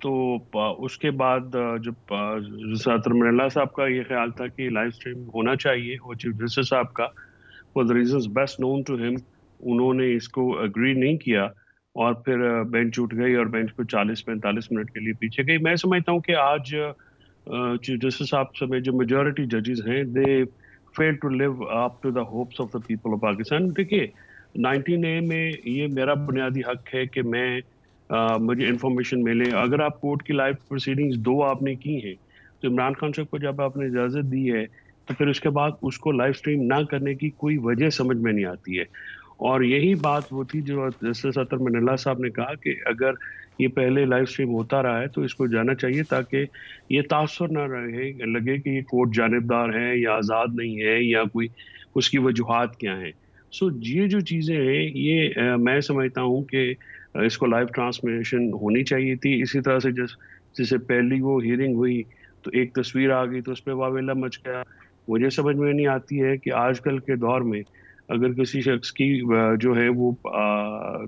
تو اس کے بعد جب ساتر منیلا صاحب کا یہ خیال تھا کہ لائیو اسٹریم ہونا چاہیے اور چیف جسٹس صاحب کا for the reasons best known to ہم انہوں نے اس کو اگری نہیں کیا اور پھر بینچ اٹھ گئی اور بینچ کو 40-45 منٹ کے لیے پیچھے گئی. میں سمجھتا ہوں کہ آج چیف جسٹس صاحب سمیت جو میجورٹی ججز ہیں they fail to live up to the hopes of the people of Pakistan. دیکھیے 19A میں یہ میرا بنیادی حق ہے کہ میں مجھے انفارمیشن ملے. اگر آپ کورٹ کی لائیو پروسیڈنگز 2 آپ نے کی ہیں تو عمران خان صاحب کو جب آپ نے اجازت دی ہے تو پھر اس کے بعد اس کو لائیو اسٹریم نہ کرنے کی کوئی وجہ سمجھ میں نہیں آتی ہے. اور یہی بات وہ تھی جو جسٹس ساتر منیلا صاحب نے کہا کہ اگر یہ پہلے لائیو اسٹریم ہوتا رہا ہے تو اس کو جانا چاہیے تاکہ یہ تاثر نہ رہے لگے کہ یہ کورٹ جانبدار ہے یا آزاد نہیں ہے یا کوئی اس کی وجوہات کیا ہیں. سو یہ جو چیزیں ہیں یہ میں سمجھتا ہوں کہ اس کو لائیو ٹرانسمیشن ہونی چاہیے تھی. اسی طرح سے جیسے پہلی وہ ہیئرنگ ہوئی تو ایک تصویر آ گئی تو اس پہ واویلا مچ گیا. مجھے سمجھ میں نہیں آتی ہے کہ آج کل کے دور میں اگر کسی شخص کی جو ہے وہ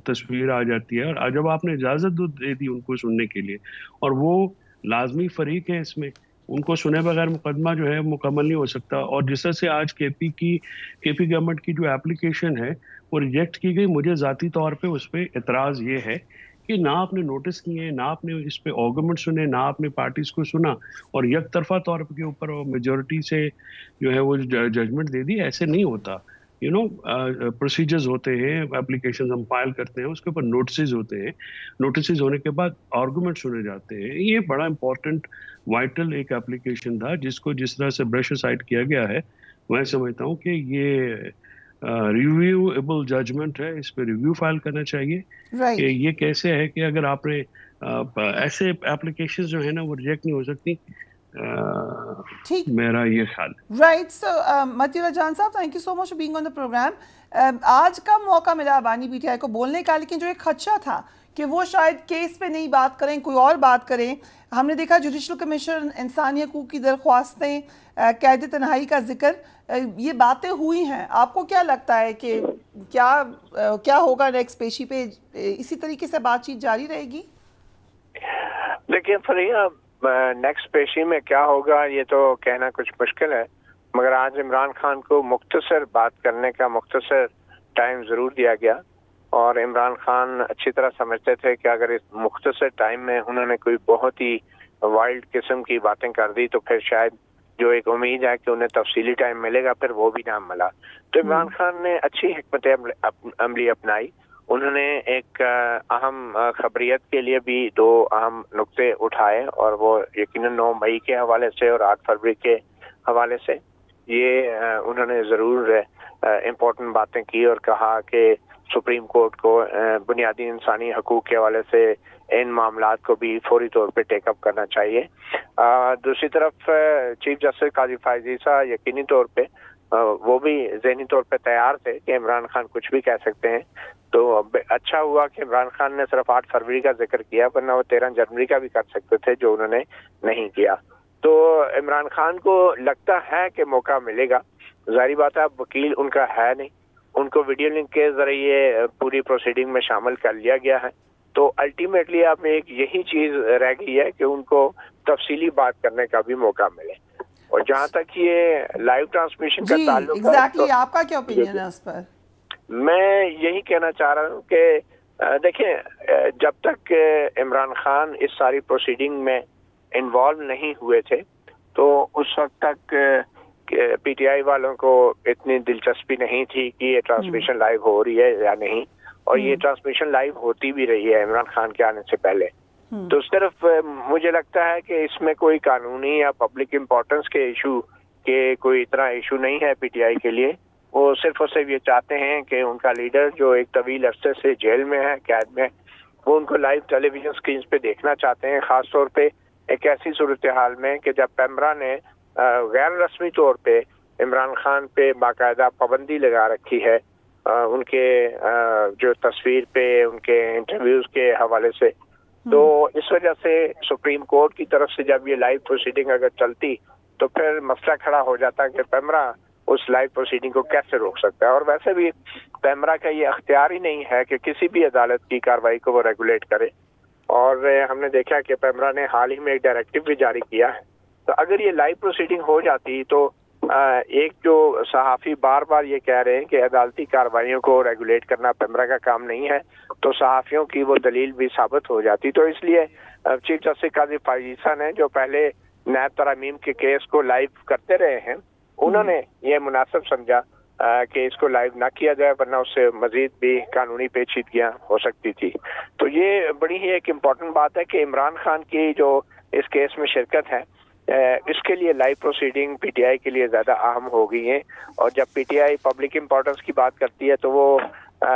تصویر آ جاتی ہے اور جب آپ نے اجازت دے دی ان کو سننے کے لیے اور وہ لازمی فریق ہے اس میں ان کو سنے بغیر مقدمہ جو ہے مکمل نہیں ہو سکتا. اور جس طرح سے آج کے پی گورنمنٹ کی جو اپلیکیشن ہے وہ ریجیکٹ کی گئی. مجھے ذاتی طور پہ اس پہ اعتراض یہ ہے کہ نہ آپ نے نوٹس کیے نہ آپ نے اس پہ آرگومنٹ سنے نہ آپ نے پارٹیز کو سنا اور یک طرفہ طور کے اوپر میجورٹی سے جو ہے وہ ججمنٹ دے دی. ایسے نہیں ہوتا. پروسیجرز ہوتے ہیں, اپلیکیشنز ہم فائل کرتے ہیں, اس کے اوپر نوٹسز ہوتے ہیں, نوٹسز ہونے کے بعد آرگومنٹ سنے جاتے ہیں. یہ بڑا امپورٹنٹ وائٹل ایک اپلیکیشن تھا جس کو جس طرح سے برش اسائڈ کیا گیا ہے. میں سمجھتا ہوں کہ یہ ریویویبل ججمنٹ ہے, اس پہ ریویو فائل کرنا چاہیے کہ یہ کیسے ہے کہ اگر آپ نے ایسے اپلیکیشن جو ہے نا وہ ریجیکٹ نہیں ہو سکتی. میرا یہ خیال ہے. رائٹ. سو متی اللہ جان صاحب, thank you so much for being on the programme. آج کا موقع ملا بانی پی ٹی آئی کو بولنے کا, لیکن جو ایک خدشہ تھا کہ وہ شاید کیس پہ نہیں بات کریں, کوئی اور بات کریں. ہم نے دیکھا جوڈیشل کمیشن, انسانی حقوق کی درخواستیں, قید تنہائی کا ذکر, یہ باتیں ہوئی ہیں. آپ کو کیا لگتا ہے کہ کیا ہوگا نیکسٹ پیشی پہ؟ اسی طریقے سے بات چیت جاری رہے گی؟ دیکھیے فریہ, نیکسٹ پیشی میں کیا ہوگا یہ تو کہنا کچھ مشکل ہے, مگر آج عمران خان کو مختصر بات کرنے کا مختصر ٹائم ضرور دیا گیا اور عمران خان اچھی طرح سمجھتے تھے کہ اگر اس مختصر ٹائم میں انہوں نے کوئی بہت ہی وائلڈ قسم کی باتیں کر دی تو پھر شاید جو ایک امید ہے کہ انہیں تفصیلی ٹائم ملے گا پھر وہ بھی نہ ملا. تو عمران خان نے اچھی حکمت عملی اپنائی. انہوں نے ایک اہم خبریت کے لیے بھی 2 اہم نقطے اٹھائے اور وہ یقیناً 9 مئی کے حوالے سے اور 8 فروری کے حوالے سے یہ انہوں نے ضرور امپورٹنٹ باتیں کی اور کہا کہ سپریم کورٹ کو بنیادی انسانی حقوق کے حوالے سے ان معاملات کو بھی فوری طور پہ ٹیک اپ کرنا چاہیے. دوسری طرف چیف جسٹس قاضی فائز عیسیٰ یقینی طور پہ وہ بھی ذہنی طور پہ تیار تھے کہ عمران خان کچھ بھی کہہ سکتے ہیں. تو اچھا ہوا کہ عمران خان نے صرف 8 فروری کا ذکر کیا, ورنہ وہ 13 جنوری کا بھی کر سکتے تھے جو انہوں نے نہیں کیا. تو عمران خان کو لگتا ہے کہ موقع ملے گا. ظاہری بات ہے اب وکیل ان کا ہے نہیں, ان کو ویڈیو لنک کے ذریعے پوری پروسیڈنگ میں شامل کر لیا گیا ہے. تو الٹیمیٹلی اب ایک یہی چیز رہ گئی ہے کہ ان کو تفصیلی بات کرنے کا بھی موقع ملے. اور جہاں تک یہ لائیو ٹرانسمیشن کا تعلق ہے, آپ کا کیا اوپینین ہے اس پر؟ میں یہی کہنا چاہ رہا ہوں کہ دیکھیں جب تک عمران خان اس ساری پروسیڈنگ میں انوالو نہیں ہوئے تھے تو اس وقت تک پی ٹی آئی والوں کو اتنی دلچسپی نہیں تھی کہ یہ ٹرانسمیشن لائیو ہو رہی ہے یا نہیں, اور یہ ٹرانسمیشن لائیو ہوتی بھی رہی ہے عمران خان کے آنے سے پہلے. تو صرف مجھے لگتا ہے کہ اس میں کوئی قانونی یا پبلک امپورٹنس کے ایشو کے کوئی اتنا ایشو نہیں ہے پی ٹی آئی کے لیے. وہ صرف اور صرف یہ چاہتے ہیں کہ ان کا لیڈر جو ایک طویل عرصے سے جیل میں ہے, قید میں, وہ ان کو لائیو ٹیلی ویژن اسکرینز پہ دیکھنا چاہتے ہیں, خاص طور پہ ایک ایسی صورتحال میں کہ جب پیمرا نے غیر رسمی طور پہ عمران خان پہ باقاعدہ پابندی لگا رکھی ہے ان کے جو تصویر پہ ان کے انٹرویوز کے حوالے سے. تو اس وجہ سے سپریم کورٹ کی طرف سے جب یہ لائیو پروسیڈنگ اگر چلتی تو پھر مسئلہ کھڑا ہو جاتا کہ پیمرا اس لائیو پروسیڈنگ کو کیسے روک سکتا ہے. اور ویسے بھی پیمرا کا یہ اختیار ہی نہیں ہے کہ کسی بھی عدالت کی کارروائی کو وہ ریگولیٹ کرے. اور ہم نے دیکھا کہ پیمرا نے حال ہی میں ایک ڈائریکٹو بھی جاری کیا ہے. تو اگر یہ لائیو پروسیڈنگ ہو جاتی تو ایک جو صحافی بار بار یہ کہہ رہے ہیں کہ عدالتی کارروائیوں کو ریگولیٹ کرنا پیمرا کا کام نہیں ہے، تو صحافیوں کی وہ دلیل بھی ثابت ہو جاتی. تو اس لیے چیف جسٹس قاضی فائز عیسیٰ نے جو پہلے نیب ترامیم کے کیس کو لائیو کرتے رہے ہیں، انہوں نے یہ مناسب سمجھا کہ اس کو لائیو نہ کیا جائے، ورنہ اس سے مزید بھی قانونی پیچیدگیاں ہو سکتی تھی. تو یہ بڑی ہی ایک امپورٹنٹ بات ہے کہ عمران خان کی جو اس کیس میں شرکت ہے، اس کے لیے لائیو پروسیڈنگ پی ٹی آئی کے لیے زیادہ اہم ہو گئی ہیں. اور جب پی ٹی آئی پبلک امپورٹنس کی بات کرتی ہے تو وہ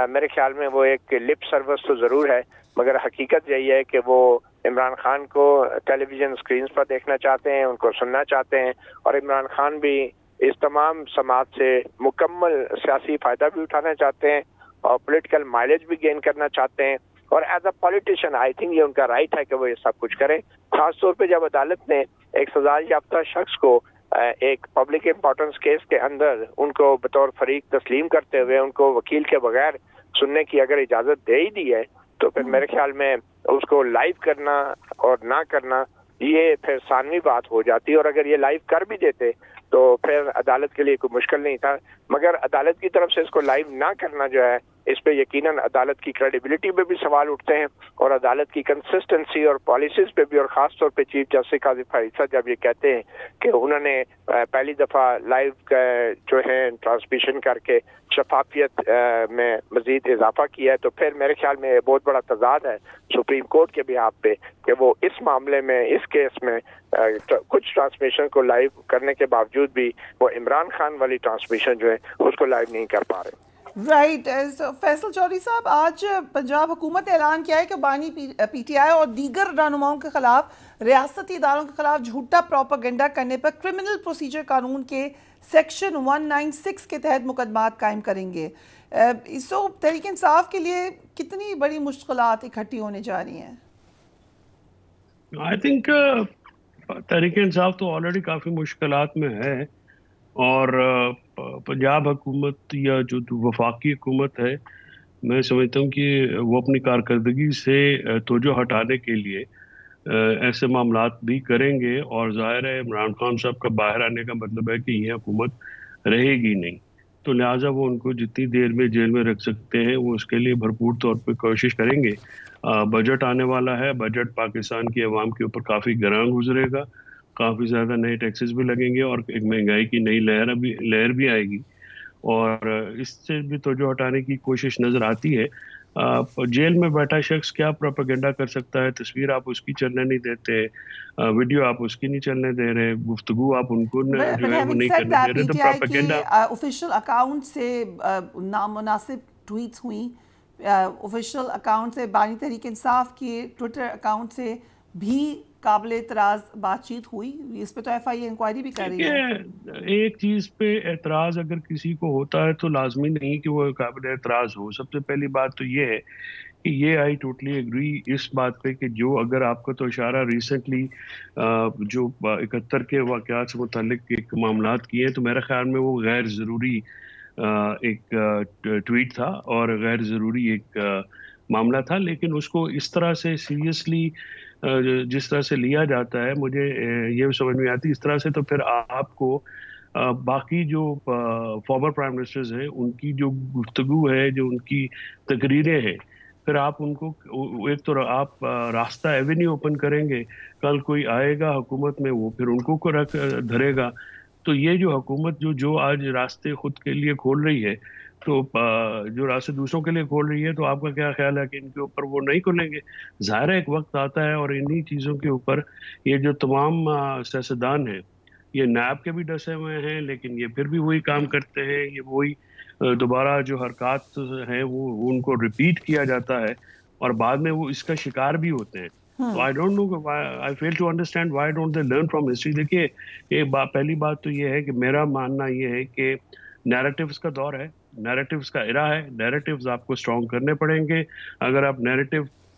میرے خیال میں وہ ایک لپ سروس تو ضرور ہے، مگر حقیقت یہی ہے کہ وہ عمران خان کو ٹیلی ویژن اسکرینز پر دیکھنا چاہتے ہیں، ان کو سننا چاہتے ہیں، اور عمران خان بھی اس تمام سماعت سے مکمل سیاسی فائدہ بھی اٹھانا چاہتے ہیں اور پولیٹیکل مائلیج بھی گین کرنا چاہتے ہیں. اور as a politician I think یہ ان کا رائٹ ہے کہ وہ یہ سب کچھ کریں، خاص طور پہ جب عدالت نے ایک سزا یافتہ شخص کو ایک پبلک امپورٹنس کیس کے اندر ان کو بطور فریق تسلیم کرتے ہوئے ان کو وکیل کے بغیر سننے کی اگر اجازت دے ہی دی ہے، تو پھر میرے خیال میں اس کو لائیو کرنا اور نہ کرنا یہ پھر ثانوی بات ہو جاتی. اور اگر یہ لائیو کر بھی دیتے تو پھر عدالت کے لیے کوئی مشکل نہیں تھا، مگر عدالت کی طرف سے اس کو لائیو نہ کرنا جو ہے، اس پہ یقیناً عدالت کی کریڈیبلٹی پہ بھی سوال اٹھتے ہیں، اور عدالت کی کنسسٹنسی اور پالیسیز پہ بھی. اور خاص طور پہ چیف جسٹس قاضی فائز عیسیٰ جب یہ کہتے ہیں کہ انہوں نے پہلی دفعہ لائیو جو ہے ٹرانسمیشن کر کے شفافیت میں مزید اضافہ کیا ہے، تو پھر میرے خیال میں بہت بڑا تضاد ہے سپریم کورٹ کے بہاف پہ کہ وہ اس معاملے میں اس کیس میں کچھ ٹرانسمیشن کو لائیو کرنے کے باوجود بھی وہ عمران خان والی ٹرانسمیشن جو ہے اس کو لائیو نہیں کر پا رہے. رائٹ. فیصل چودھری صاحب، آج پنجاب حکومت نے اعلان کیا ہے کہ بانی پی ٹی آئی اور دیگر رہنماؤں کے خلاف ریاستی اداروں کے خلاف جھوٹا پروپیگنڈا کرنے پر کرمنل پروسیجر قانون کے سیکشن 196 کے تحت مقدمات قائم کریں گے. اس کو تحریک انصاف کے لیے کتنی بڑی مشکلات اکٹھی ہونے جا رہی ہیں؟ آئی تھنک تحریک انصاف تو آلریڈی کافی مشکلات میں ہے، اور پنجاب حکومت یا جو وفاقی حکومت ہے، میں سمجھتا ہوں کہ وہ اپنی کارکردگی سے توجہ ہٹانے کے لیے ایسے معاملات بھی کریں گے. اور ظاہر ہے عمران خان صاحب کا باہر آنے کا مطلب ہے کہ یہ حکومت رہے گی نہیں، تو لہٰذا وہ ان کو جتنی دیر میں جیل میں رکھ سکتے ہیں وہ اس کے لیے بھرپور طور پہ کوشش کریں گے. بجٹ آنے والا ہے، بجٹ پاکستان کی عوام کے اوپر کافی گراں گزرے گا، کافی زیادہ نئے ٹیکسز بھی لگیں گے، اور ایک مہنگائی کی نئی لہر بھی آئے گی، اور اس سے بھی توجہ ہٹانے کی کوشش نظر آتی ہے. جیل میں بیٹھا شخص کیا پروپیگنڈا کر سکتا ہے؟ تصویر آپ اس کی چلنے نہیں دیتے، ویڈیو آپ اس کی نہیں چلنے دے رہے، گفتگو آپ ان کو جو ہے وہ نہیں کرنے دے رہے، تو پروپیگنڈا آفیشیل اکاؤنٹ سے نامناسب ٹویٹس ہوئیں، آفیشیل اکاؤنٹ سے بانی تحریک انصاف کے ٹویٹر اکاؤنٹ سے بھی قابل اعتراض بات چیت ہوئی. اس پہ تو ایف آئی اے انکوائری بھی کر رہی ہے. ایک چیز پہ اعتراض اگر کسی کو ہوتا ہے تو لازمی نہیں کہ وہ قابل اعتراض ہو. سب سے پہلی بات تو یہ ہے کہ یہ آئی ٹوٹلی اگری اس بات پہ کہ جو اگر آپ کا تو اشارہ ریسنٹلی جو 71 کے واقعات سے متعلق ایک معاملات کیے ہیں، تو میرے خیال میں وہ غیر ضروری ایک ٹویٹ تھا اور غیر ضروری ایک معاملہ تھا، لیکن اس کو اس طرح سے سیریسلی جس طرح سے لیا جاتا ہے مجھے یہ سمجھ میں آتی. اس طرح سے تو پھر آپ کو باقی جو فارمر پرائم منسٹرز ہیں ان کی جو گفتگو ہے، جو ان کی تقریریں ہیں، پھر آپ ان کو ایک تو آپ راستہ ایونیو اوپن کریں گے، کل کوئی آئے گا حکومت میں وہ پھر ان کو رکھ دھرے گا. تو یہ جو حکومت جو آج راستے خود کے لیے کھول رہی ہے، تو جو راستے دوسروں کے لیے کھول رہی ہے، تو آپ کا کیا خیال ہے کہ ان کے اوپر وہ نہیں کھولیں گے؟ ظاہر ہے ایک وقت آتا ہے، اور انہی چیزوں کے اوپر یہ جو تمام سیاستدان ہیں، یہ نیب کے بھی ڈسے ہوئے ہیں، لیکن یہ پھر بھی وہی کام کرتے ہیں، یہ وہی دوبارہ جو حرکات ہیں وہ ان کو ریپیٹ کیا جاتا ہے، اور بعد میں وہ اس کا شکار بھی ہوتے ہیں. تو I don't know, I fail to understand why don't they learn from history. دیکھیے پہلی بات تو یہ ہے کہ میرا ماننا یہ ہے کہ نیریٹیوز کا دور ہے، نیریٹیوز کا ایرا ہے، نیریٹیوز آپ کو اسٹرانگ کرنے پڑیں گے. اگر آپ نیریٹیو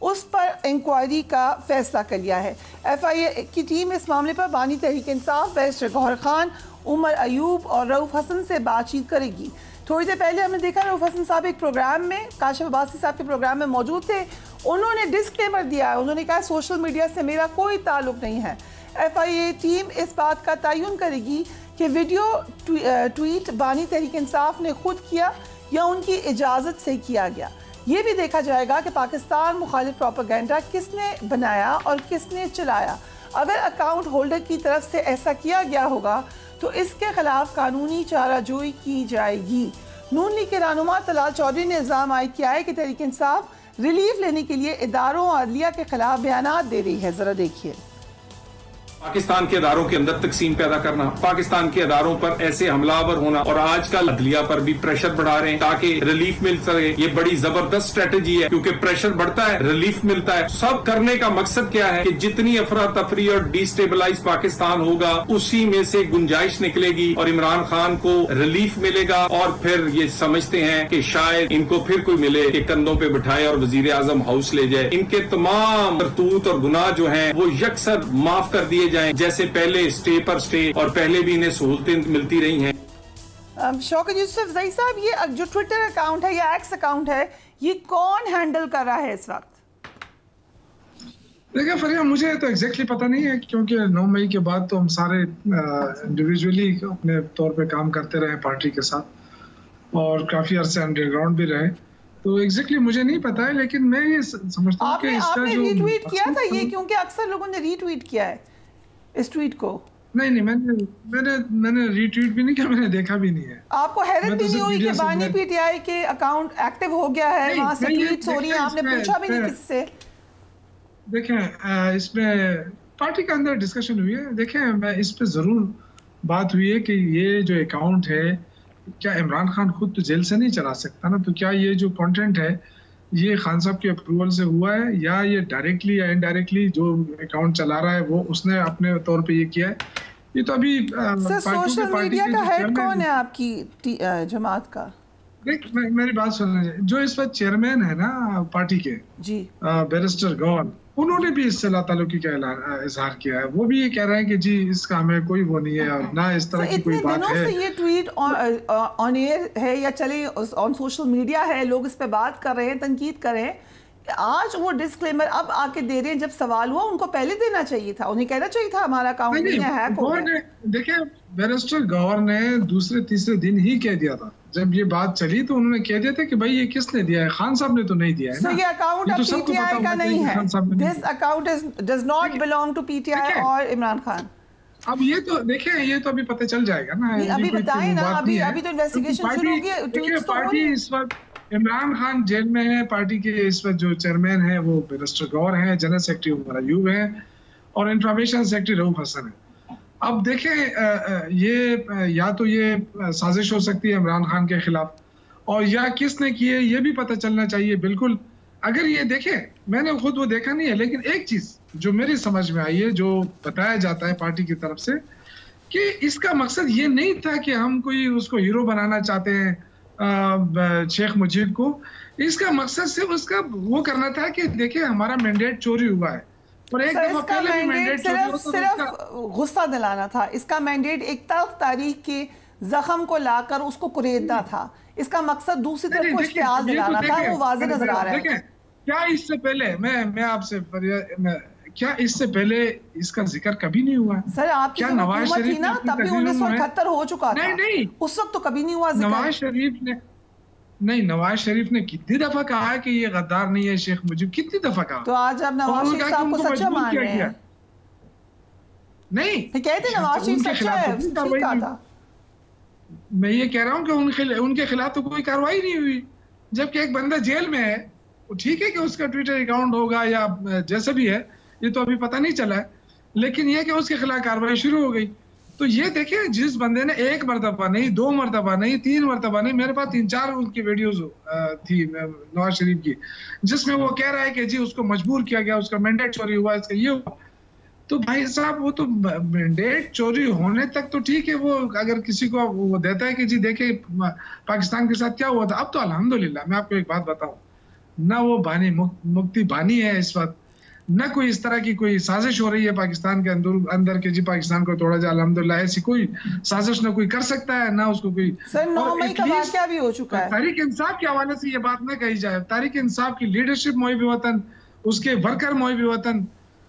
اس پر انکوائری کا فیصلہ کر لیا ہے۔ FIA کی ٹیم اس معاملے پر بانی تحریک انصاف بیرسٹر گوہر خان، عمر ایوب اور رؤف حسن سے بات چیت کرے گی۔ تھوڑی دیر پہلے ہم نے دیکھا رؤف حسن صاحب ایک پروگرام میں، کاشف عباسی صاحب کے پروگرام میں موجود تھے، انہوں نے ڈسکلیمر دیا ہے، انہوں نے کہا سوشل میڈیا سے میرا کوئی تعلق نہیں ہے۔ FIA ٹیم اس بات کا تعین کرے گی کہ ویڈیو ٹویٹ بانی تحریک انصاف نے خود کیا یا ان کی اجازت سے کیا گیا۔ یہ بھی دیکھا جائے گا کہ پاکستان مخالف پروپیگنڈا کس نے بنایا اور کس نے چلایا۔ اگر اکاؤنٹ ہولڈر کی طرف سے ایسا کیا گیا ہوگا تو اس کے خلاف قانونی چارہ جوئی کی جائے گی۔ نون لیگ کے رہنما طلال چودھری نے الزام عائد کیا ہے کہ تحریک انصاف ریلیف لینے کے لیے اداروں اور عدلیہ کے خلاف بیانات دے رہی ہے۔ ذرا دیکھیے۔ پاکستان کے اداروں کے اندر تقسیم پیدا کرنا، پاکستان کے اداروں پر ایسے حملہ آور ہونا، اور آج کل عدلیہ پر بھی پریشر بڑھا رہے ہیں تاکہ ریلیف مل سکے۔ یہ بڑی زبردست اسٹریٹجی ہے، کیونکہ پریشر بڑھتا ہے، ریلیف ملتا ہے۔ سب کرنے کا مقصد کیا ہے کہ جتنی افراتفری اور ڈی اسٹیبلائز پاکستان ہوگا اسی میں سے گنجائش نکلے گی اور عمران خان کو ریلیف ملے گا، اور پھر یہ سمجھتے ہیں کہ شاید ان کو پھر کوئی ملے کہ کندھوں پہ بٹھائے اور وزیر اعظم ہاؤس لے جائے۔ ان کے تمام کرتوت اور گناہ جو ہیں وہ یکسر معاف کر دیے جائیں، جیسے پہلے سٹے پر سٹے، اور پہلے بھی انہیں سہولتیں ملتی رہی ہیں۔ شوکت یوسف زئی صاحب، یہ جو ٹویٹر اکاؤنٹ ہے یا ایکس اکاؤنٹ ہے، یہ کون ہینڈل کر رہا ہے اس وقت؟ دیکھیں فریہ، مجھے تو ایگزیکٹلی پتہ نہیں ہے، کیونکہ 9 مئی کے بعد تو ہم سارے انڈیویجولی اپنے طور پہ کام کرتے رہے پارٹی کے ساتھ، اور کافی عرصے انڈر گراؤنڈ بھی رہے، تو ایگزیکٹلی مجھے نہیں پتا ہے، لیکن میں یہ سمجھتا ہوں کہ اس کا جو ری ٹویٹ کیا تھا یہ، کیونکہ اکثر لوگوں نے ری ٹویٹ کیا ہے اس ٹویٹ کو۔ نہیں، میں نے ری ٹویٹ بھی نہیں کیا، میں نے دیکھا بھی نہیں ہے۔ آپ کو حیرت بھی نہیں ہوئی کہ بانی پی ٹی آئی کے اکاؤنٹ ایکٹیو ہو گیا ہے، وہاں سے ٹویٹس ہو رہی ہیں، آپ نے پوچھا بھی نہیں کس سے؟ دیکھیں اس میں پارٹی کے اندر ڈسکشن ہوئی ہے، دیکھیں میں اس پہ ضرور بات ہوئی ہے کہ یہ جو اکاؤنٹ ہے، کیا عمران خان خود تو جیل سے نہیں چلا سکتا نا، تو کیا یہ جو کنٹینٹ ہے یہ خان صاحب کے اپروول سے ہوا ہے، یا یہ ڈائریکٹلی یا انڈائریکٹلی جو اکاؤنٹ چلا رہا ہے وہ اس نے اپنے طور پہ یہ کیا ہے؟ یہ تو ابھی سوشل میڈیا کا ہیڈ کون ہے آپ کی جماعت کا؟ دیکھ میری بات سنیں، جو اس وقت چیئرمین ہے نا پارٹی کے، جی بیرسٹر گوہر، انہوں نے بھی اس سے لا تعلقی کا اظہار کیا ہے، وہ بھی یہ کہہ رہے ہیں کہ جی اس کا ہمیں کوئی وہ نہیں ہے، اور نہ اس طرح کی کوئی بات ہے۔ اتنے دنوں سے یہ ٹویٹ آن ایئر ہے یا چلے آن سوشل میڈیا ہے، لوگ اس پہ بات کر رہے ہیں، تنقید کر رہے ہیں، آج وہ ڈسکلیمر اب آ کے دے رہے ہیں، جب سوال ہوا ان کو پہلے دینا چاہیے تھا، انہیں کہنا چاہیے تھا ہمارا اکاؤنٹ نہیں ہے، ہیک ہو گیا۔ دیکھیں بیرسٹر گوہر نے دوسرے تیسرے دن ہی کہہ دیا تھا، جب یہ بات چلی تو انہوں نے کہہ دیا تھا کہ بھائی یہ کس نے دیا ہے، خان صاحب نے تو نہیں دیا ہے نا، یہ اکاؤنٹ اب پی ٹی آئی کا نہیں ہے، this account does not belong to P T I اور عمران خان۔ اب یہ تو دیکھیں، یہ تو ابھی پتہ چل جائے گا نا، ابھی بتائیں نا، ابھی تو انویسٹیگیشن شروع ہوگی۔ پارٹی اس وقت عمران خان جیل میں ہے، پارٹی کے اس وقت جو چیئرمین ہے وہ بیرسٹر گوہر ہیں، جنرل سیکرٹری عمر ایوب ہیں، اور انفارمیشن سیکرٹری رؤف حسن ہے۔ اب دیکھیں یہ یا تو یہ سازش ہو سکتی ہے عمران خان کے خلاف، اور یا کس نے کی ہے یہ بھی پتہ چلنا چاہیے بالکل۔ اگر یہ دیکھیں، میں نے خود وہ دیکھا نہیں ہے، لیکن ایک چیز جو میری سمجھ میں آئی ہے، جو بتایا جاتا ہے پارٹی کی طرف سے، کہ اس کا مقصد یہ نہیں تھا کہ ہم کوئی اس کو ہیرو بنانا چاہتے ہیں شیخ مجید کو، اس کا مقصد صرف اس کا وہ کرنا تھا کہ دیکھیں ہمارا مینڈیٹ چوری ہوا ہے، اور ایک دفعہ پہلے بھی مینڈیٹ چوری ہوا تو صرف غصہ دلانا تھا، اس کا مینڈیٹ ایک طرف تاریخ کے زخم کو لا کر اس کو کریدنا تھا، اس کا مقصد دوسری طرف کو اشتعال دلانا تھا، وہ واضح نظر آ رہا ہے۔ کیا اس سے پہلے میں آپ سے کیا اس سے پہلے اس کا ذکر کبھی نہیں ہوا؟ سر آپ کی حکومت تھی نا، تب بھی 1978 ہو چکا تھا، اس وقت تو کبھی نہیں ہوا ذکر۔ نواز شریف نے کتنی دفعہ کہا ہے کہ یہ غدار نہیں ہے شیخ مجید، کتنی دفعہ کہا؟ تو آج اب نواز شریف صاحب کو سچا مان رہے ہیں؟ نہیں کہتے نواز شریف سچا ہے، ٹھیک کہا تھا۔ میں یہ کہہ رہا ہوں کہ ان کے خلاف تو کوئی کارروائی نہیں ہوئی، جبکہ ایک بندہ جیل میں ہے، ٹھیک ہے کہ اس کا ٹویٹر اکاؤنٹ ہوگا یا جیسا بھی ہے، یہ تو ابھی پتہ نہیں چلا ہے، لیکن یہ کہ اس کے خلاف کارروائی شروع ہو گئی۔ تو یہ دیکھیں، جس بندے نے 1 مرتبہ نہیں، 2 مرتبہ نہیں، 3 مرتبہ نہیں، میرے پاس 3-4 ان کی ویڈیوز تھی نواز شریف کی، جس میں وہ کہہ رہا ہے کہ جی اس کو مجبور کیا گیا، اس کا مینڈیٹ چوری ہوا، اس کا یہ ہوا۔ تو بھائی صاحب وہ تو مینڈیٹ چوری ہونے تک تو ٹھیک ہے، وہ اگر کسی کو وہ دیتا ہے کہ جی دیکھیں پاکستان کے ساتھ کیا ہوا تھا، اب تو الحمدللہ میں آپ کو ایک بات بتاؤں، نہ وہ بانی مکتی بانی ہے اس وقت، نہ کوئی اس طرح کی کوئی سازش ہو رہی ہے پاکستان کے اندر کہ جی پاکستان کو توڑا جائے. الحمدللہ ایسی کوئی سازش نہ کوئی کر سکتا ہے، نہ اس کو کوئی. سر 9 مئی کا واقعہ بھی ہو چکا ہے. تحریک انصاف کے حوالے سے یہ بات نہ کہی جائے. تحریک انصاف کی لیڈرشپ محب وطن، اس کے ورکر محب وطن،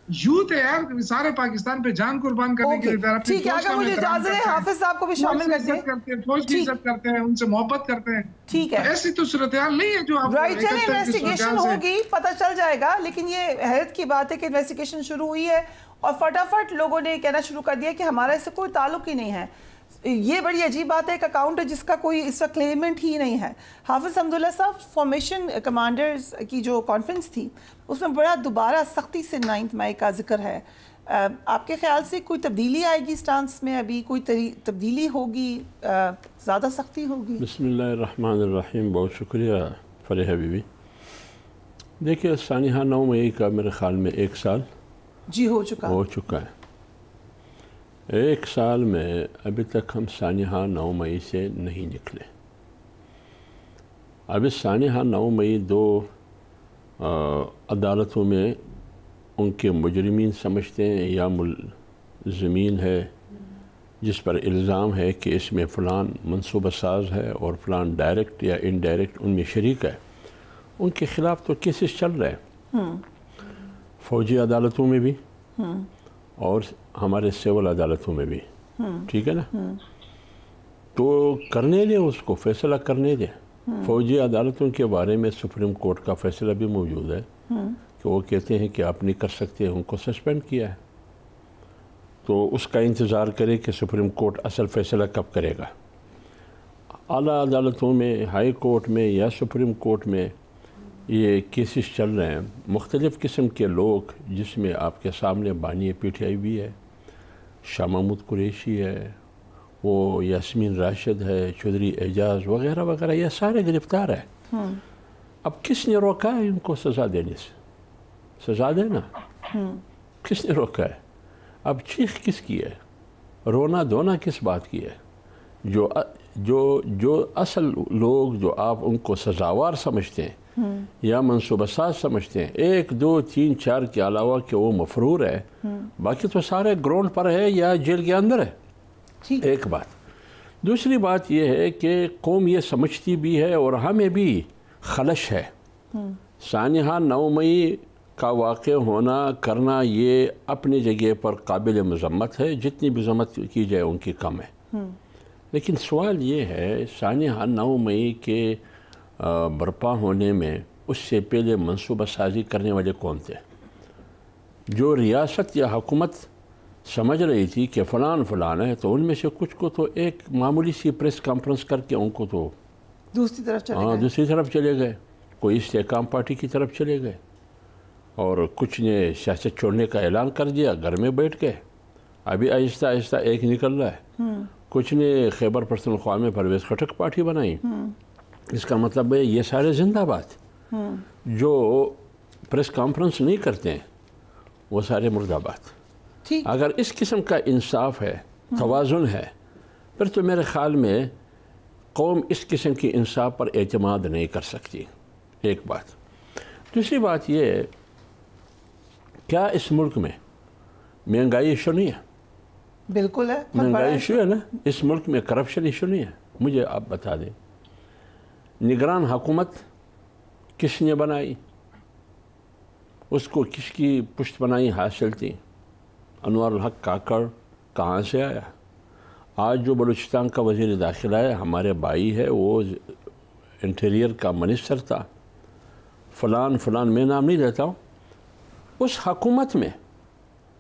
یوتھ ہے یار، سارے پاکستان پہ جان قربان کرنے کے لیے. ٹھیک ہے، اگر مجھے اجازت ہے حافظ صاحب کو بھی شامل کرتے ہیں. فوج کی عزت کرتے ہیں، ان سے محبت کرتے ہیں. ٹھیک ہے، ایسی تو صورتحال نہیں ہے جو آپ رائٹ. چلیں انویسٹیگیشن ہوگی، پتہ چل جائے گا. لیکن یہ حیرت کی بات ہے کہ انویسٹیگیشن شروع ہوئی ہے اور فٹافٹ لوگوں نے کہنا شروع کر دیا کہ ہمارا اس سے کوئی تعلق ہی نہیں ہے. یہ بڑی عجیب بات ہے. ایک اکاؤنٹ ہے جس کا کوئی اس وقت کلیمنٹ ہی نہیں ہے. حافظ حمداللہ صاحب، فارمیشن کمانڈرز کی جو کانفرنس تھی اس میں بڑا دوبارہ سختی سے 9 مئی کا ذکر ہے. آپ کے خیال سے کوئی تبدیلی آئے گی سٹانس میں؟ ابھی کوئی تبدیلی ہوگی، زیادہ سختی ہوگی؟ بسم اللہ الرحمن الرحیم. بہت شکریہ فریحہ بی بی. دیکھیے سانحہ 9 مئی کا میرے خیال میں 1 سال جی ہو چکا ہے. 1 سال میں ابھی تک ہم سانحہ 9 مئی سے نہیں نکلے. ابھی سانحہ 9 مئی 2 عدالتوں میں ان کے مجرمین سمجھتے ہیں یا ملزمین ہے جس پر الزام ہے کہ اس میں فلان منصوبہ ساز ہے اور فلان ڈائریکٹ یا انڈائریکٹ ان میں شریک ہے. ان کے خلاف تو کیسز چل رہے ہیں فوجی عدالتوں میں بھی اور ہمارے سول عدالتوں میں بھی. ٹھیک ہے نا؟ تو کرنے دیں، اس کو فیصلہ کرنے دیں. فوجی عدالتوں کے بارے میں سپریم کورٹ کا فیصلہ بھی موجود ہے کہ وہ کہتے ہیں کہ آپ نہیں کر سکتے، ان کو سسپینڈ کیا ہے. تو اس کا انتظار کرے کہ سپریم کورٹ اصل فیصلہ کب کرے گا. اعلیٰ عدالتوں میں، ہائی کورٹ میں یا سپریم کورٹ میں یہ کیسز چل رہے ہیں. مختلف قسم کے لوگ جس میں آپ کے سامنے بانی پی ٹی آئی بھی ہے، شاہ محمود قریشی ہے، وہ یاسمین راشد ہے، چودھری اعجاز وغیرہ وغیرہ، یہ سارے گرفتار ہیں. اب کس نے روکا ہے ان کو سزا دینے سے؟ سزا دینا کس نے روکا ہے؟ اب چیخ کس کی ہے؟ رونا دھونا کس بات کی ہے؟ جو اصل لوگ جو آپ ان کو سزاوار سمجھتے ہیں یا منصوبہ ساز سمجھتے ہیں، 1 2 3 4 کے علاوہ کہ وہ مفرور ہے، باقی تو سارے گراؤنڈ پر ہے یا جیل کے اندر ہے. ایک بات. دوسری بات یہ ہے کہ قوم یہ سمجھتی بھی ہے اور ہمیں بھی خلش ہے. سانحہ 9 مئی کا واقع ہونا کرنا یہ اپنی جگہ پر قابل مذمت ہے، جتنی بھی مذمت کی جائے ان کی کم ہے. لیکن سوال یہ ہے سانحہ 9 مئی کے برپا ہونے میں اس سے پہلے منصوبہ سازی کرنے والے کون تھے؟ جو ریاست یا حکومت سمجھ رہی تھی کہ فلان ہے، تو ان میں سے کچھ کو تو ایک معمولی سی پریس کانفرنس کر کے ان کو تو دوسری طرف چلے گئے. کوئی استحکام پارٹی کی طرف چلے گئے اور کچھ نے سیاست چھوڑنے کا اعلان کر دیا، گھر میں بیٹھ گئے. ابھی آہستہ آہستہ ایک نکل رہا ہے. کچھ نے خیبر پختونخوا میں پرویز خٹک پارٹی بنائی. اس کا مطلب ہے یہ سارے زندہ باد. جو پریس کانفرنس نہیں کرتے ہیں وہ سارے مردہ باد. اگر اس قسم کا انصاف ہے، توازن ہے، پھر تو میرے خیال میں قوم اس قسم کی انصاف پر اعتماد نہیں کر سکتی. ایک بات. دوسری بات یہ ہے، کیا اس ملک میں مہنگائی ایشو نہیں ہے؟ بالکل ہے. مہنگائی ایشو ہے نا. اس ملک میں کرپشن ایشو نہیں ہے؟ مجھے آپ بتا دیں نگران حکومت کس نے بنائی؟ اس کو کس کی پشت پناہی حاصل تھی؟ انوار الحق کاکڑ کہاں سے آیا؟ آج جو بلوچستان کا وزیر داخلہ ہے ہمارے بھائی ہے، وہ انٹیریئر کا منسٹر تھا. فلان میں نام نہیں لیتا ہوں. اس حکومت میں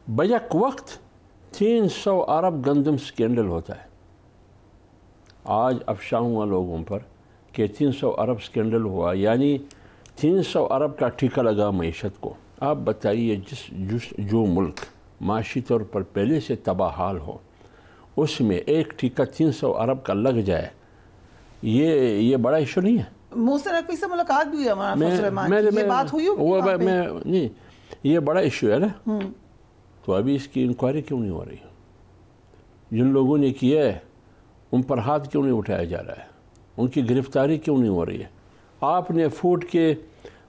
بیک وقت 300 ارب گندم سکینڈل ہوتا ہے. آج افشاں ہوا لوگوں پر کہ 300 ارب سکینڈل ہوا، یعنی 300 ارب کا ٹھیکہ لگا معیشت کو. آپ بتائیے جو ملک معاشی طور پر پہلے سے تباہ حال ہو، اس میں ایک ٹھیکہ 300 ارب کا لگ جائے، یہ بڑا ایشو نہیں ہے. محسن نقوی سے ملاقات بھی ہوئی ہمارا سلیمان کی، یہ بات ہوئی ہوگی نہیں، یہ بڑا ایشو ہے نا. تو ابھی اس کی انکوائری کیوں نہیں ہو رہی؟ جن لوگوں نے کیا ہے ان پر ہاتھ کیوں نہیں اٹھایا جا رہا ہے؟ ان کی گرفتاری کیوں نہیں ہو رہی ہے؟ آپ نے فوڈ کے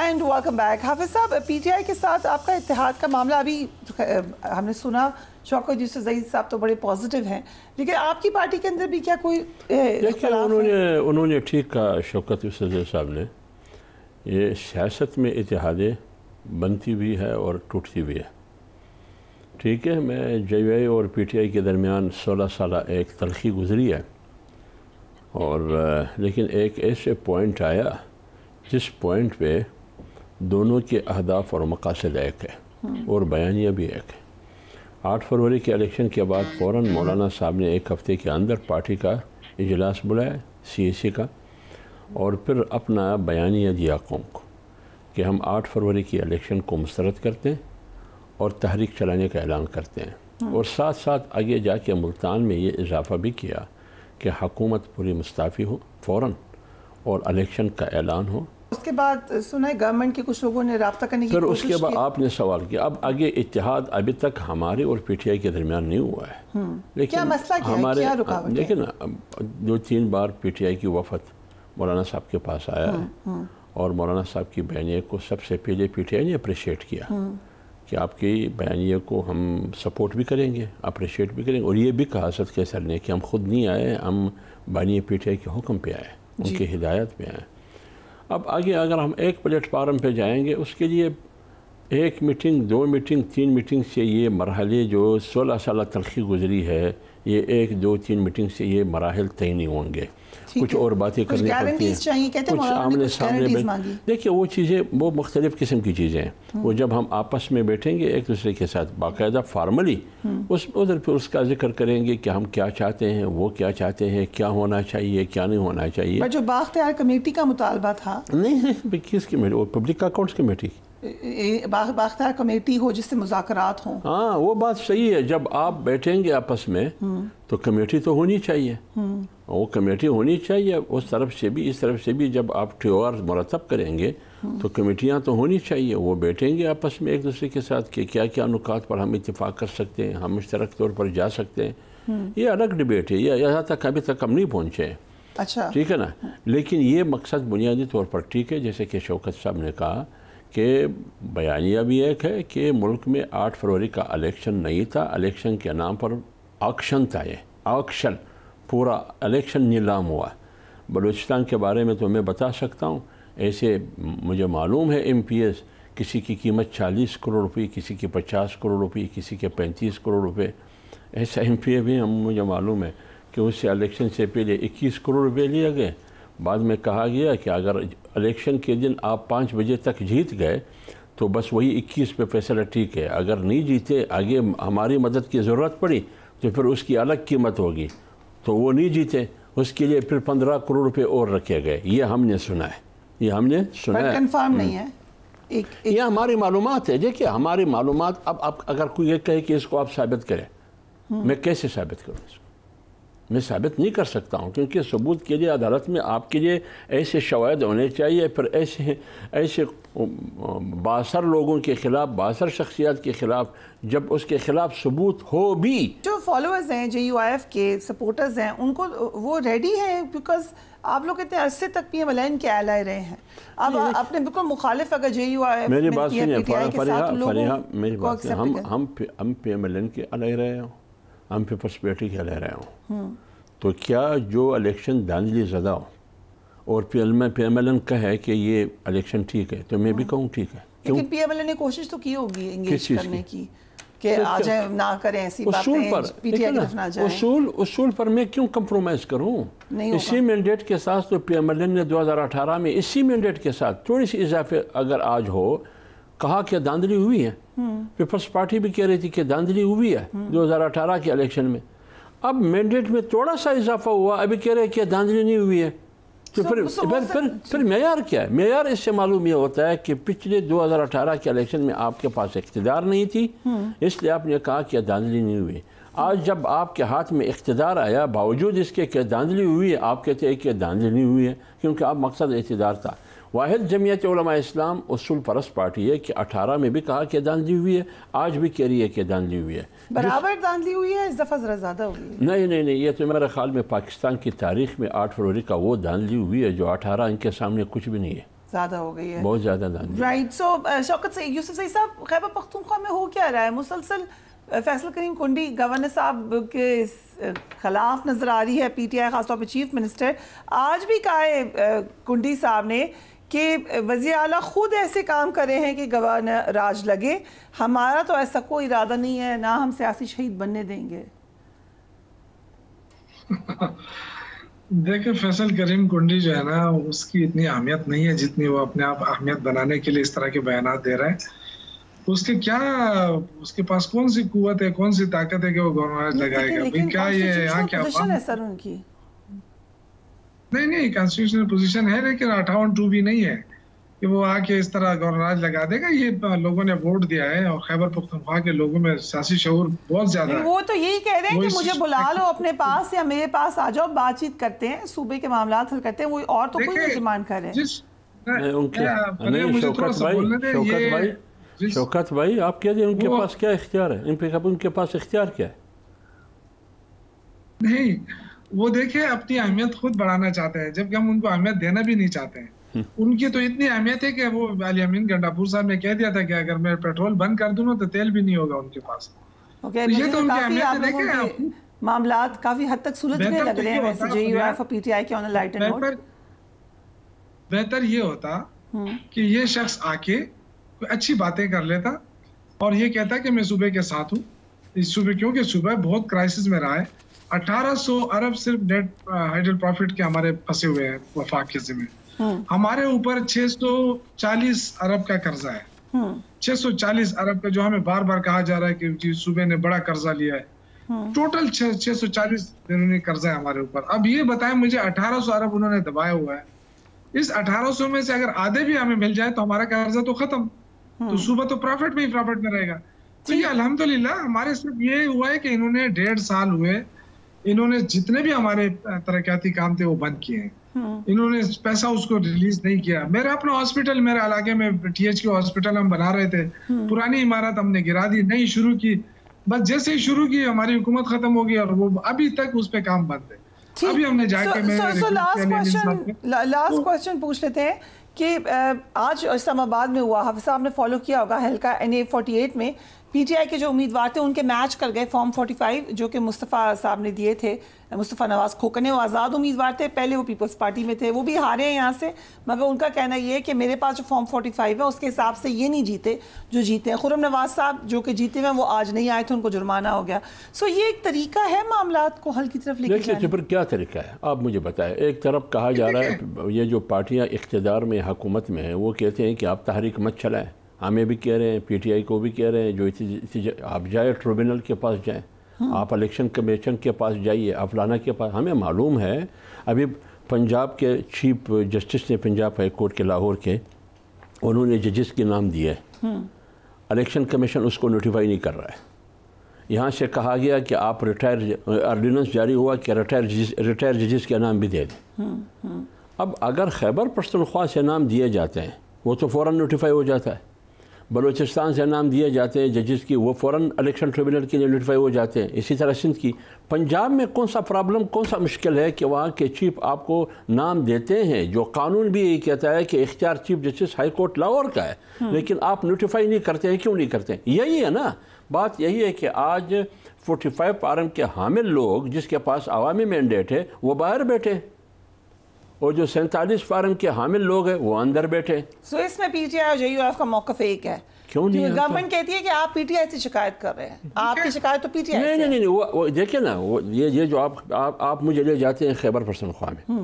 اینڈ ویلکم بیک. حافظ صاحب, پی ٹی آئی کے ساتھ آپ کا اتحاد کا معاملہ ابھی ہم نے سنا, شوکت یوسف زئی صاحب تو بڑے پازیٹیو ہیں, لیکن آپ کی پارٹی کے اندر بھی کیا کوئی اختلاف ہے؟ انہوں نے ٹھیک کہا شوکت یوسف زئی صاحب نے, یہ سیاست میں اتحادیں بنتی بھی ہے اور ٹوٹتی بھی ہے. ٹھیک ہے, میں جے یو آئی اور پی ٹی آئی کے درمیان 16 سالہ ایک تلخی گزری ہے, اور لیکن ایک ایسے پوائنٹ آیا جس پوائنٹ پہ دونوں کے اہداف اور مقاصد ایک ہے اور بیانیہ بھی ایک ہے. 8 فروری کے الیکشن کے بعد فوراً مولانا صاحب نے ایک ہفتے کے اندر پارٹی کا اجلاس بلایا, سی اے سی کا, اور پھر اپنا بیانیہ دیا قوم کو کہ ہم 8 فروری کی الیکشن کو مسترد کرتے ہیں اور تحریک چلانے کا اعلان کرتے ہیں, اور ساتھ ساتھ آگے جا کے ملتان میں یہ اضافہ بھی کیا کہ حکومت پوری مستعفی ہو فوراً اور الیکشن کا اعلان ہو. اس کے بعد سنا ہے گورنمنٹ کے کچھ لوگوں نے رابطہ کرنے کی پھر کوشش کی. اس کے بعد آپ نے سوال کیا, اب آگے اتحاد ابھی تک ہمارے اور پی ٹی آئی کے درمیان نہیں ہوا ہے, لیکن کیا مسئلہ کیا ہے, کیا رکاوٹ ہے؟ لیکن 2-3 بار پی ٹی آئی کی وفد مولانا صاحب کے پاس آیا ہے, اور مولانا صاحب کی بیانیہ کو سب سے پہلے پی ٹی آئی نے اپریشیٹ کیا کہ آپ کی بیانیہ کو ہم سپورٹ بھی کریں گے, اپریشیٹ بھی کریں گے, اور یہ بھی کہا صدقے سر نے کہ ہم خود نہیں آئے, ہم بیانیہ پی ٹی آئی کے حکم پہ آئے, ان کی ہدایت پہ آئے. اب آگے اگر ہم ایک پلیٹ فارم پہ جائیں گے, اس کے لیے 1 میٹنگ 2 میٹنگ 3 میٹنگ سے یہ مرحلے جو 16 سالہ تلخی گزری ہے, یہ 1 2 3 میٹنگ سے یہ مراحل طے نہیں ہوں گے. کچھ اور باتیں کرنی پڑتی ہیں, کچھ آمنے سامنے. دیکھیے وہ چیزیں وہ مختلف قسم کی چیزیں ہیں, وہ جب ہم آپس میں بیٹھیں گے ایک دوسرے کے ساتھ باقاعدہ فارملی ادھر پھر اس کا ذکر کریں گے کہ ہم کیا چاہتے ہیں, وہ کیا چاہتے ہیں, کیا ہونا چاہیے, کیا نہیں ہونا چاہیے. جو بااختیار کمیٹی کا مطالبہ تھا, نہیں کس کمیٹی, وہ پبلک اکاؤنٹس کمیٹی, بااختیار کمیٹی ہو جس سے مذاکرات ہوں. ہاں وہ بات صحیح ہے, جب آپ بیٹھیں گے آپس میں تو کمیٹی تو ہونی چاہیے, وہ کمیٹی ہونی چاہیے اس طرف سے بھی اس طرف سے بھی. جب آپ ٹیوار مرتب کریں گے تو کمیٹیاں تو ہونی چاہیے, وہ بیٹھیں گے آپس میں ایک دوسرے کے ساتھ کہ کیا کیا نکات پر ہم اتفاق کر سکتے ہیں, ہم مشترک طور پر جا سکتے ہیں. یہ الگ ڈبیٹ ہے, یہ یہاں تک ابھی تک ہم نہیں پہنچے ہیں. اچھا ٹھیک ہے نا, لیکن یہ مقصد بنیادی طور پر ٹھیک ہے, جیسے کہ شوکت صاحب نے کہا کہ بیانیہ بھی ایک ہے کہ ملک میں 8 فروری کا الیکشن نہیں تھا, الیکشن کے نام پر آکشن تھا, یہ آکشن پورا الیکشن نیلام ہوا. بلوچستان کے بارے میں تو میں بتا سکتا ہوں, ایسے مجھے معلوم ہے ایم پی ایس کسی کی قیمت 40 کروڑ روپے, کسی کی 50 کروڑ روپے, کسی کے 35 کروڑ روپے, ایسا ایم پی اے بھی مجھے معلوم ہے کہ اس سے الیکشن سے پہلے 21 کروڑ روپے لیے گئے. بعد میں کہا گیا کہ اگر الیکشن کے دن آپ 5 بجے تک جیت گئے تو بس وہی 21 پہ فیصلہ ٹھیک ہے, اگر نہیں جیتے آگے ہماری مدد کی ضرورت پڑی تو پھر اس کی الگ قیمت ہوگی, تو وہ نہیں جیتے, اس کے لیے پھر 15 کروڑ روپے اور رکھے گئے. یہ ہم نے سنا ہے, یہ ہم نے سنا ہے, کنفرم نہیں ہے, یہ ہماری معلومات ہے. دیکھیں ہماری معلومات, اب اگر کوئی یہ کہے کہ اس کو آپ ثابت کریں, میں کیسے ثابت کروں اس کو؟ میں ثابت نہیں کر سکتا ہوں, کیونکہ ثبوت کے لیے عدالت میں آپ کے لیے ایسے شواہد ہونے چاہیے, پھر ایسے باثر لوگوں کے خلاف, باثر شخصیات کے خلاف, جب اس کے خلاف ثبوت ہو بھی. جو فالوورز ہیں جے یو آئی ایف کے سپورٹرز ہیں, ان کو وہ ریڈی ہیں, بیکاز آپ لوگ اتنے عرصے تک پی ایم ایل این کے ایلائی رہے ہیں. اب آپ نے بالکل مخالف اگر جے یو آئی ایف میری بات سنیے فریحہ, میری بات سنیے, ہم پی ایم ایل این کے ایلائی رہے ہوں, ہم پیپلز پارٹی کے لے رہے ہوں, تو کیا جو الیکشن دھاندلی زدہ ہو اور پی ایم ایل این کہے کہ یہ الیکشن ٹھیک ہے تو میں بھی کہوں ٹھیک ہے. لیکن پی ایم ایل این نے کوشش تو کی ہوگی انگیج کرنے کی کہ آ جائیں, نہ کریں ایسی باتیں, پی ٹی آئی کی طرف نہ جائیں. اصول پر میں کیوں کمپرومائز کروں؟ اسی مینڈیٹ کے ساتھ تو پی ایم ایل این نے 2018 میں اسی مینڈیٹ کے ساتھ تھوڑی سی اضافے اگر آج ہو, کہا کہ دھاندلی ہوئی ہے. پیپلز پارٹی بھی کہہ رہی تھی کہ دھاندلی ہوئی ہے 2018 کے الیکشن میں. اب مینڈیٹ میں تھوڑا سا اضافہ ہوا, ابھی کہہ رہے کہ دھاندلی نہیں ہوئی ہے, تو پھر معیار کیا ہے؟ معیار اس سے معلوم یہ ہوتا ہے کہ پچھلے 2018 کے الیکشن میں آپ کے پاس اقتدار نہیں تھی, اس لیے آپ نے کہا کہ دھاندلی نہیں ہوئی. آج جب آپ کے ہاتھ میں اقتدار آیا, باوجود اس کے کہ دھاندلی ہوئی ہے, آپ کہتے ہیں کہ دھاندلی نہیں ہوئی ہے, کیونکہ آپ مقصد اقتدار تھا. واحد جمعیت علماء اسلام اصول پرست پارٹی ہے کہ 18 میں بھی کہا کہ دھاندلی ہوئی ہے, آج بھی کہہ رہی ہے کہ دھاندلی ہوئی ہے. برابر دھاندلی ہوئی ہے, اس دفعہ ذرا زیادہ ہوئی ہے. نہیں, یہ تو میرے خیال میں پاکستان کی تاریخ میں 8 فروری کا وہ دھاندلی ہوئی ہے جو 18 ان کے سامنے کچھ بھی نہیں ہے. زیادہ ہو گئی ہے, بہت زیادہ دھاندلی. رائٹ. سو شوکت سے یوسف سعید صاحب, خیبر پختونخوا میں ہو کیا رہا ہے؟ مسلسل فیصل کریم کنڈی گورنر صاحب کے خلاف نظر آ رہی ہے پی ٹی آئی, خاص طور پہ چیف منسٹر. آج بھی کہا ہے کنڈی صاحب نے کہ وزیر اعلیٰ خود ایسے کام کر رہے ہیں کہ گورنر راج لگے, ہمارا تو ایسا کوئی ارادہ نہیں ہے, نہ ہم سیاسی شہید بننے دیں گے. دیکھیں فیصل کریم کنڈی جو ہے نا, اس کی اتنی اہمیت نہیں ہے جتنی وہ اپنے آپ اہمیت بنانے کے لیے اس طرح کے بیانات دے رہے ہیں. اس کے پاس کون سی قوت ہے, کون سی طاقت ہے کہ وہ گورنر لگائے گا؟ کیا یہ یہاں کیا پوزیشن ہے سر ان کی؟ نہیں, کانسٹیٹیوشنل پوزیشن ہے, لیکن 58(2) بھی نہیں ہے کہ وہ آ کے اس طرح گورنر لگا دے گا. یہ لوگوں نے ووٹ دیا ہے اور خیبر پختونخوا کے لوگوں میں سیاسی شعور بہت زیادہ ہے. وہ تو یہی کہہ رہے ہیں کہ مجھے بلا لو اپنے پاس یا میرے پاس آ جاؤ, بات چیت کرتے ہیں, صوبے کے معاملات حل کرتے ہیں, وہ اور تو کوئی نہیں ڈیمانڈ کر رہے ہیں. شوکت بھائی آپ کہہ دیں ان کے پاس کیا اختیار ہے, ان کے پاس اختیار کیا ہے؟ نہیں, وہ دیکھیں اپنی اہمیت خود بڑھانا چاہتے ہیں, جبکہ ہم ان کو اہمیت دینا بھی نہیں چاہتے ہیں. ان کی تو اتنی اہمیت ہے کہ وہ علی امین گنڈاپور صاحب نے کہہ دیا تھا کہ اگر میں پیٹرول بند کر دوں تو تیل بھی نہیں ہوگا ان کے پاس. یہ تو ان کی اہمیت ہے. دیکھیں معاملات کافی حد تک سلجھنے لگ رہے ہیں ویسے جے یو ایف اور پی ٹی آئی کے آن اے لائٹر نوٹ. بہتر یہ ہوتا کہ یہ شخص آ کے اچھی باتیں کر لیتا اور یہ کہتا کہ میں صوبے کے ساتھ ہوں. اس صوبے کیونکہ صوبہ بہت کرائسس میں رہا ہے. 1800 ارب صرف نیٹ ہائیڈل پروفٹ کے ہمارے پھنسے ہوئے ہیں وفاق کے ذمہ. ہمارے اوپر 640 ارب کا قرضہ ہے. 640 ارب کا جو ہمیں بار بار کہا جا رہا ہے کہ صوبے نے بڑا قرضہ لیا ہے. ٹوٹل 640 دنوں قرضہ ہے ہمارے اوپر. اب یہ بتائیں مجھے 1800 ارب انہوں نے دبایا ہوا ہے. اس 1800 میں سے اگر آدھے بھی ہمیں مل جائے تو ہمارا قرضہ تو ختم, تو صوبہ تو پروفٹ میں رہے گا. تو یہ الحمدللہ ہمارے صرف یہ ہوا ہے کہ انہوں نے 1.5 سال ہوئے, انہوں نے جتنے بھی ہمارے ترقیاتی کام تھے وہ بند کیے ہیں. انہوں نے پیسہ اس کو ریلیز نہیں کیا. میرا اپنا ہاسپٹل میرے علاقے میں ٹی ایچ کیو ہاسپٹل ہم بنا رہے تھے, پرانی عمارت ہم نے گرا دی, نئی شروع کی. بس جیسے ہی شروع کی ہماری حکومت ختم ہوگی اور وہ ابھی تک اس پہ کام بند ہے. ابھی ہم نے جا کے لاسٹ کوشچن پوچھ لیتے ہیں کہ آج اسلام آباد میں ہوا, حافظ صاحب نے فالو کیا ہوگا, حلقہ NA48 میں پی ٹی آئی کے جو امیدوار تھے ان کے میچ کر گئے فارم 45 جو کہ مصطفیٰ صاحب نے دیے تھے. مصطفیٰ نواز کھوکنے, وہ آزاد امیدوار تھے, پہلے وہ پیپلز پارٹی میں تھے, وہ بھی ہارے ہیں یہاں سے, مگر ان کا کہنا یہ ہے کہ میرے پاس جو فارم 45 ہے اس کے حساب سے یہ نہیں جیتے جو جیتے ہیں. خرم نواز صاحب جو کہ جیتے ہیں وہ آج نہیں آئے تھے, ان کو جرمانہ ہو گیا. سو یہ ایک طریقہ ہے معاملات کو حل کی طرف لے کے جانے کا؟ کیا طریقہ ہے آپ مجھے بتائیں. ایک طرف کہا جا رہا ہے یہ جو پارٹیاں اقتدار میں حکومت میں ہیں وہ کہتے ہیں کہ آپ تحریک مت چلائیں, ہمیں بھی کہہ رہے ہیں, پی ٹی آئی کو بھی کہہ رہے ہیں, جو آپ جائے ٹریبونل کے پاس جائیں, آپ الیکشن کمیشن کے پاس جائیے, آپ فلانا کے پاس. ہمیں معلوم ہے ابھی پنجاب کے چیف جسٹس نے پنجاب ہائی کورٹ کے لاہور کے, انہوں نے ججز کے نام دیے, الیکشن کمیشن اس کو نوٹیفائی نہیں کر رہا ہے. یہاں سے کہا گیا کہ آپ آرڈیننس جاری ہوا کہ ریٹائر ججز کے نام بھی دے دیں. اب اگر خیبر پختونخوا سے نام دیے جاتے ہیں وہ تو فوراً نوٹیفائی ہو جاتا ہے, بلوچستان سے نام دیے جاتے ہیں ججز کی وہ فوراً الیکشن ٹریبونل کے لیے نوٹیفائی ہو جاتے ہیں. اسی طرح سندھ کی. پنجاب میں کون سا پرابلم, کون سا مشکل ہے کہ وہاں کے چیف آپ کو نام دیتے ہیں, جو قانون بھی یہی کہتا ہے کہ اختیار chief justice high court Lahore کا ہے, لیکن آپ نوٹیفائی نہیں کرتے ہیں. کیوں نہیں کرتے ہیں؟ یہی ہے نا بات. یہی ہے کہ آج 45 آرم کے حامل لوگ جس کے پاس عوامی مینڈیٹ ہے وہ باہر بیٹھے, اور جو 47 فارم کے حامل لوگ ہیں وہ اندر بیٹھے. سو اس میں پی ٹی آئی اور جے یو ایف کا موقف ایک ہے. کیوں نہیں؟ گورنمنٹ کہتی ہے کہ آپ پی ٹی آئی سے شکایت کر رہے ہیں, آپ کی شکایت تو پی ٹی آئی سے. نہیں, وہ دیکھیں نا, یہ جو آپ مجھے لے جاتے ہیں خیبر پختونخوا میں,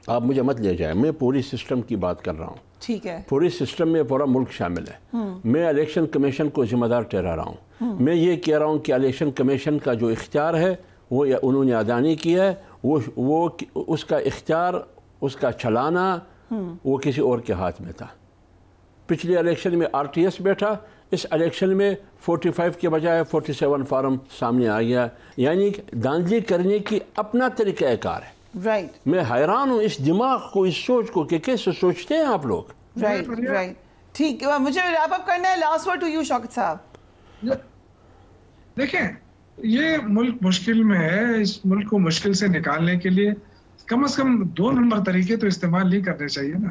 آپ مجھے مت لے جائیں, میں پوری سسٹم کی بات کر رہا ہوں. ٹھیک ہے, پوری سسٹم میں پورا ملک شامل ہے. میں الیکشن کمیشن کو ذمہ دار ٹھہرا رہا ہوں. میں یہ کہہ رہا ہوں کہ الیکشن کمیشن کا جو اختیار ہے وہ انہوں نے ادا نہیں کیا ہے. وہ اس کا اختیار, اس کا چلانا وہ کسی اور کے ہاتھ میں تھا. پچھلے الیکشن میں آر ٹی ایس بیٹھا, اس الیکشن میں 45 کے بجائے 47 فارم سامنے آ گیا. یعنی دھاندلی کرنے کی اپنا طریقہ کار ہے. رائٹ, میں حیران ہوں اس دماغ کو, اس سوچ کو کہ کیسے سوچتے ہیں آپ لوگ. رائٹ. ٹھیک, مجھے ریپ اپ کرنا ہے. لاسٹ ورڈ ٹو یو شوکت صاحب. دیکھیں یہ ملک مشکل میں ہے, اس ملک کو مشکل سے نکالنے کے لیے کم از کم 2 نمبر طریقے تو استعمال نہیں کرنے چاہیے نا.